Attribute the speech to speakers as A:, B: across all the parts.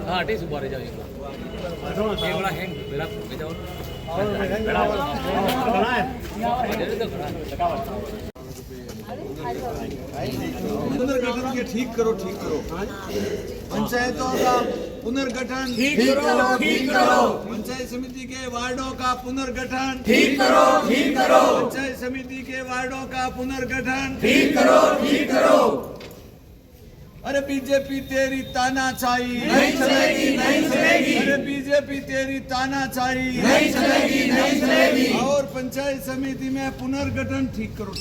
A: हाँ टी सुबारे जाओ ये बड़ा हैंग बेड़ा पे जाओ
B: पुनर्गठन के ठीक करो पंचायतों का पुनर्गठन ठीक करो पंचायत समिति के वार्डों का पुनर्गठन ठीक करो पंचायत समिति के वार्डों का पुनर्गठन ठीक करो अरे बीजेपी तेरी तानाशाही नहीं चलेगी अरे बीजेपी तेरी तानाशाही नहीं चलेगी और पंचायत समिति में पुनर्गठन ठीक करो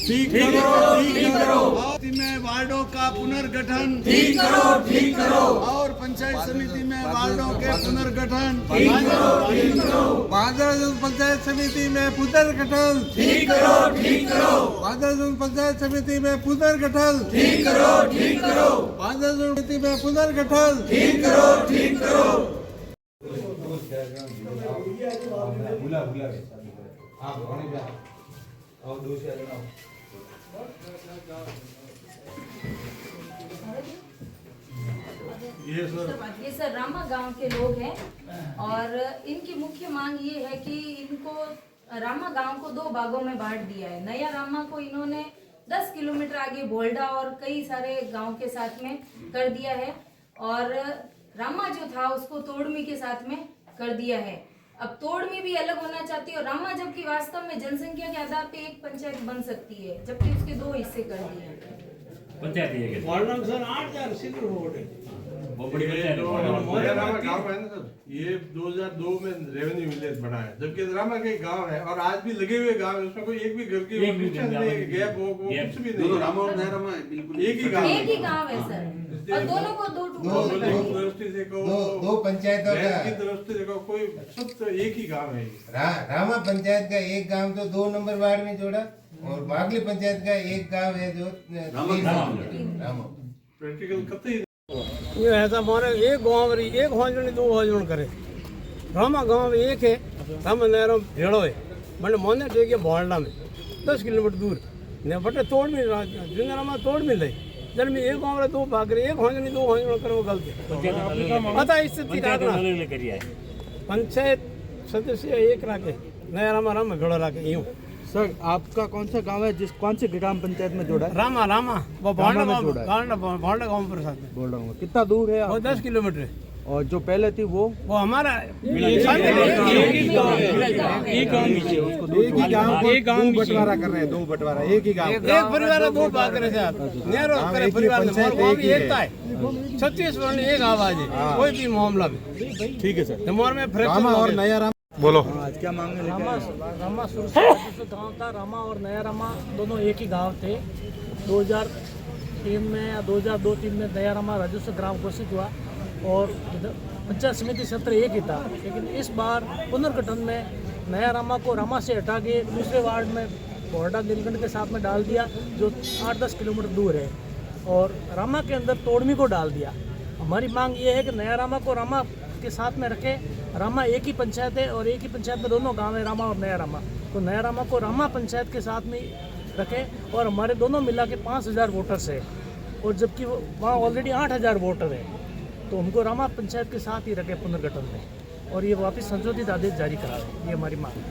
B: में वार्डों का पुनर्गठन ठीक करो और पंचायत समिति में वार्डों के पुनर्गठन ठीक करो पंचायत समिति में पुनर्गठन ठीक करो पंचायत समिति में पुनर्गठन ठीक करो समिति में पुनर्गठन ठीक करो
C: ये सर रामा गांव के लोग हैं और इनकी मुख्य मांग ये है कि इनको रामा गांव को 2 भागों में बांट दिया है। नया रामा को इन्होंने 10 किलोमीटर आगे भोल्डा और कई सारे गांव के साथ में कर दिया है और रामा जो था उसको तोड़मी के साथ में कर दिया है। अब तोड़मी भी अलग होना चाहती है और रामा जबकि वास्तव में जनसंख्या के आधार पे एक पंचायत बन सकती है, जबकि उसके 2 हिस्से कर दिए हैं।
D: पंचायत ये
E: वो बड़ी
B: गाँव है ना सर, ये 2002 में रेवेन्यू विलेज बना है, जबकि रामा के गांव है और आज भी लगे हुए गांव है, उसमें कोई एक भी घर की गैप वो कुछ भी नहीं। रामा और नया रामा बिल्कुल एक ही
C: गांव है सर और दोनों को 2
B: दृष्टि से
F: दो पंचायतों का
B: की दृष्टि से कोई सब तो एक ही गांव है।
F: रामा पंचायत का एक गांव तो 2 नंबर वार्ड में जोड़ा और बागली पंचायत का एक गांव है जो रामा
B: प्रैक्टिकल कतई
E: ये ऐसा माने एक गांव री एक होजण 2 होजण करे। रामा गांव एक है, रामा नहरों भेड़ो है मैंने मोने टेके भोंडला में 10 किलोमीटर दूर ने बटे तोड़ में जिंदा रामा तोड़ में ले जब में एक गांव रे 2 भाग रहे एक होजण 2 होजण करे वो गलत है। पता स्थिति पंचायत सदस्य एक राखे नया रामा रामा भेड़ो राखे यूं।
G: सर आपका कौन सा गांव है कौन से ग्राम पंचायत में जोड़ा है?
E: रामा वो भोंडा भोंडा गांव पर साथ में
G: बोल रहा हूँ। कितना दूर है
E: वो 10 किलोमीटर है
G: और जो पहले थी वो
E: हमारा
G: एक गांव बंटवारा कर रहे हैं 2 बंटवारा एक ही गांव
E: एक परिवार 2 भाग रहे थे नेरो करे परिवार में एकता है छत्तीसगढ़ में एक आवाज है कोई भी मामला में।
G: ठीक है सर।
E: हमारे में
G: रामा और नया रामा
E: बोलो
G: आज क्या मांग है?
H: रामा शुरू से गाँव था। रामा और नया रामा दोनों एक ही गांव थे। 2003 में या 2002-03 में नया रामा राजस्व ग्राम घोषित हुआ और पंचायत समिति सत्र एक ही था, लेकिन इस बार पुनर्गठन में नया रामा को रामा से हटा के दूसरे वार्ड में भोरडा नीलकंठ के साथ में डाल दिया जो 8-10 किलोमीटर दूर है और रामा के अंदर तोड़मी को डाल दिया। हमारी मांग ये है कि नया रामा को रामा के साथ में रखे। रामा एक ही पंचायत है और एक ही पंचायत में दोनों गांव है रामा और नया रामा, तो नया रामा को रामा पंचायत के साथ में रखे और हमारे दोनों मिला के 5000 वोटर्स है और जबकि वहाँ ऑलरेडी 8000 वोटर है, तो हमको रामा पंचायत के साथ ही रखे पुनर्गठन में और ये वापस संशोधित आदेश जारी करा है। ये हमारी मांग है।